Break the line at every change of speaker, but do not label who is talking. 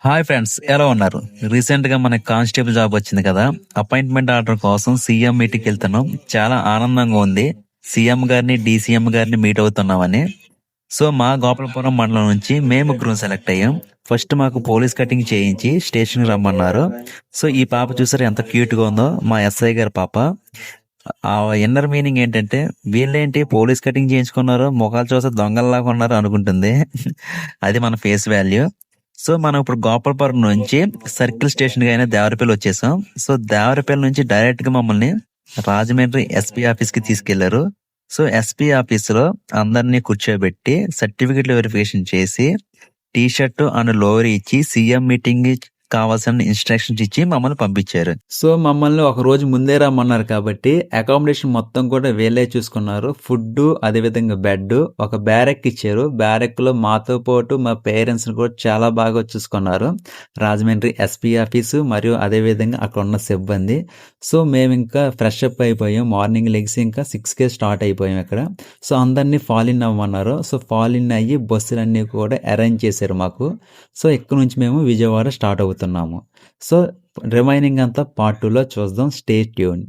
Hi friends, ఎలా ఉన్నారు? Recent గా మనకి కానిస్టేబుల్ జాబ్ వచ్చింది కదా. అపాయింట్మెంట్ ఆర్డర్ కోసం సీఎం మీటింగ్ వెళ్తున్నాం. చాలా ఆనందంగా ఉంది. సీఎం గారిని, డీసీఎం గారిని మీట్ అవుతున్నామని. సో మా గోపాలపురం మండలం నుంచి మేము ముగ్గురం సెలెక్ట్ అయ్యాం. ఫస్ట్ మాకు పోలీస్ కటింగ్ చేయించి స్టేషన్ కి రమ్మన్నారు. సో ఈ పాప చూసారు ఎంత క్యూట్ గా ఉందో, మా ఎస్ఐ గారి పాప. ఆ ఇన్నర్ మీనింగ్ ఏంటంటే, వీళ్ళేంటి పోలీస్ కటింగ్ చేయించుకున్నారు, ముఖాలు చూస్తే దొంగల్లాగా ఉన్నారు అనుకుంటుంది. అది మన ఫేస్ వాల్యూ. సో మనం ఇప్పుడు గోపాలపురం నుంచి సర్కిల్ స్టేషన్ కి అయినా దేవరపల్లి వచ్చేసాం. సో దేవరపల్లి నుంచి డైరెక్ట్ గా మమ్మల్ని రాజమండ్రి ఎస్పీ ఆఫీస్ కి తీసుకెళ్లారు. సో ఎస్పీ ఆఫీస్ లో అందరినీ కూర్చోబెట్టి సర్టిఫికెట్లు వెరిఫికేషన్ చేసి టీ షర్ట్ అండ్ లోవర్ ఇచ్చి సీఎం మీటింగ్ కావాల్సిన ఇన్స్ట్రక్షన్స్ ఇచ్చి మమ్మల్ని పంపించారు. సో మమ్మల్ని ఒక రోజు ముందే రమ్మన్నారు కాబట్టి అకామిడేషన్ మొత్తం కూడా వీళ్ళే చూసుకున్నారు. ఫుడ్, అదేవిధంగా బెడ్, ఒక బ్యారెక్ ఇచ్చారు. బ్యారెక్ లో మాతో పాటు మా పేరెంట్స్ ని కూడా చాలా బాగా చూసుకున్నారు. రాజమండ్రి ఎస్పీ ఆఫీసు మరియు అదేవిధంగా అక్కడ ఉన్న సిబ్బంది. సో మేము ఇంకా ఫ్రెష్ అప్ అయిపోయాం. మార్నింగ్ లెగ్స్ ఇంకా 6కే స్టార్ట్ అయిపోయాం ఇక్కడ. సో అందరినీ ఫాల్ ఇన్ అవ్వమన్నారు. సో ఫాల్ ఇన్ అయ్యి బస్సులన్నీ కూడా అరేంజ్ చేశారు మాకు. సో ఇక్కడ నుంచి మేము విజయవాడ స్టార్ట్ అవుతున్నాము. సో రిమైనింగ్ అంతా పార్ట్ 2లో చూద్దాం. Stay tune.